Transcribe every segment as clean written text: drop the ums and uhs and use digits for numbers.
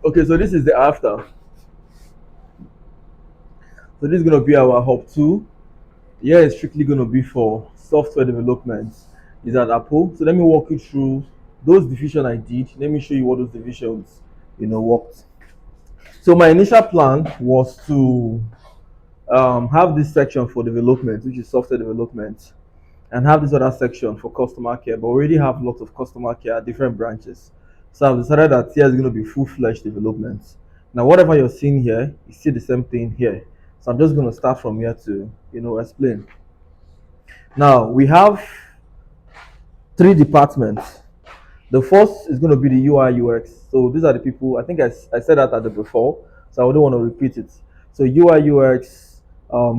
Okay, so this is the after. So this is gonna be our hub two. Yeah, it's strictly gonna be for software development. Is at Apple. So let me walk you through those division I did. Let me show you what those divisions, worked. So my initial plan was to have this section for development, which is software development, and have this other section for customer care. But we already have lots of customer care at different branches. So I've decided that here is going to be full-fledged development. Now, whatever you're seeing here, you see the same thing here. So I'm just going to start from here to, explain. Now, we have three departments. The first is going to be the UI UX. So these are the people, I think I said that at the before, so I wouldn't want to repeat it. So UI UX,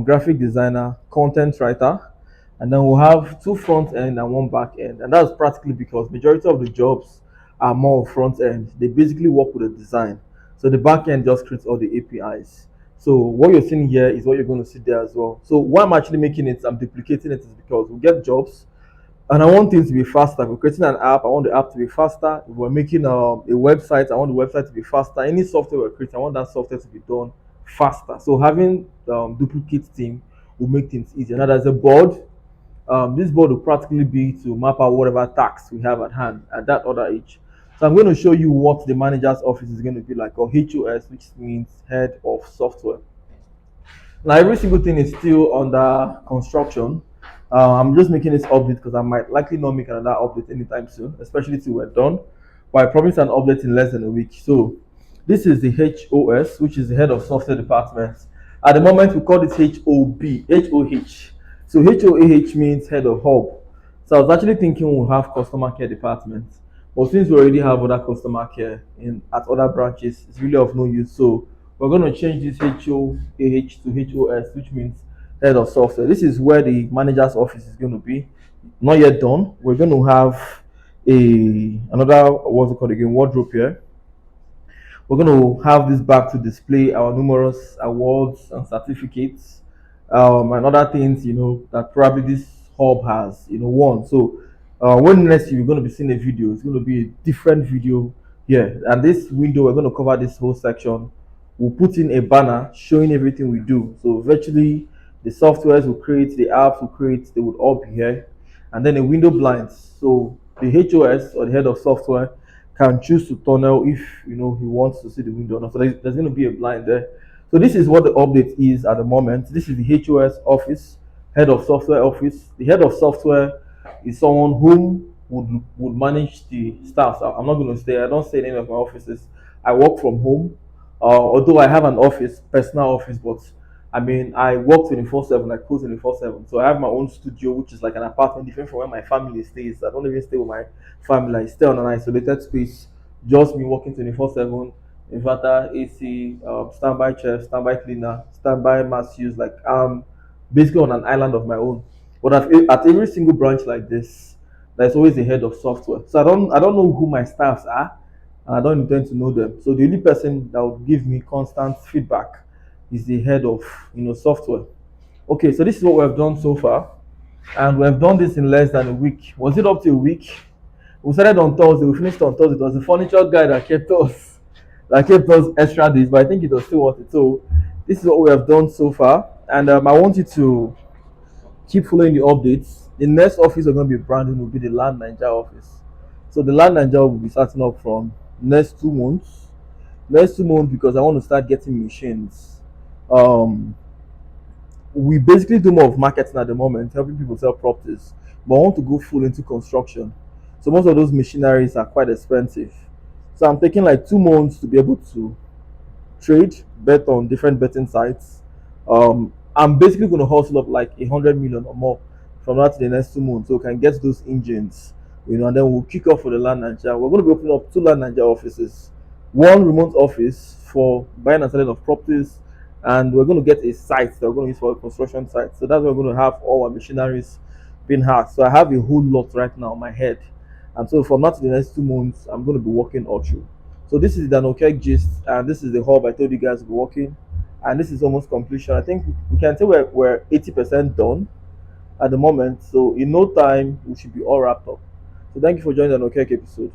graphic designer, content writer, and then we'll have two front end and one back end. And that's practically because majority of the jobs are more front end. They basically work with the design. So the back end just creates all the APIs. So what you're seeing here is what you're going to see there as well. So why I'm actually making it, I'm duplicating it is because we get jobs and I want things to be faster. If we're creating an app, I want the app to be faster. If we're making a website, I want the website to be faster. Any software we're creating, I want that software to be done faster. So having duplicate team will make things easier. Now there's a board. This board will practically be to map out whatever tasks we have at hand at that other age. So I'm going to show you what the manager's office is going to be like, or HOS, which means head of software. Now every single thing is still under construction. I'm just making this update because I might likely not make another update anytime soon, especially till we're done. But I promise an update in less than a week. So this is the HOS, which is the head of software department. At the moment, we call it HOB, HOH. So HOAH means head of hub. So I was actually thinking we'll have customer care department. But since we already have other customer care in at other branches, it's really of no use. So we're going to change this HOAH to HOS, which means head of software. This is where the manager's office is going to be. Not yet done. We're going to have another, what's it called again, wardrobe here. We're going to have this back to display our numerous awards and certificates, and other things, that probably this hub has, won. So when next you're going to be seeing a video, it's going to be a different video here. And this window, we're going to cover this whole section. We'll put in a banner showing everything we do. So virtually the softwares we create, the apps we create, they would all be here. And then a window blinds. So the HOS or the head of software can choose to tunnel if he wants to see the window. So there's going to be a blind there. So this is what the update is at the moment. This is the HOS office, head of software office. The head of software is someone whom would manage the staff. So I'm not going to stay. I don't stay in any of my offices. I work from home. Although I have an office, personal office, but I mean, I work 24/7, I close 24/7. So I have my own studio, which is like an apartment different from where my family stays. I don't even stay with my family, I stay on an isolated space, just me working 24/7, inverter, AC, standby chef, standby cleaner, standby mass use. Like I'm basically on an island of my own. But at every single branch like this, there's always a head of software. So I don't know who my staffs are, and I don't intend to know them. So the only person that would give me constant feedback is the head of software. Okay, so this is what we have done so far, and we have done this in less than a week. Was it up to a week? We started on Thursday, we finished on Thursday. It was the furniture guy that kept us extra days, but I think it was still worth it. So this is what we have done so far, and I want you to keep following the updates. The next office we're going to be branding will be the Land Niger office. So the Land Niger will be starting up from next 2 months. Next 2 months because I want to start getting machines. Um, we basically do more of marketing at the moment, helping people sell properties, but I want to go full into construction. So most of those machineries are quite expensive. So I'm taking like 2 months to be able to trade, bet on different betting sites. I'm basically going to hustle up like 100 million or more from now to the next 2 months, so we can get those engines, and then we'll kick off for the Land Nigeria. We're going to be opening up two Land Nigeria offices, one remote office for buying and selling of properties, and we're going to get a site that we're going to use for a construction site. So that's where we're going to have all our machineries being hacked. So I have a whole lot right now on my head, and so from now to the next 2 months, I'm going to be working all through. So this is the dannyokec gist, and this is the hub I told you guys we're working, and this is almost completion. I think we can say we're 80% done at the moment. So in no time we should be all wrapped up. So thank you for joining the dannyokec episode.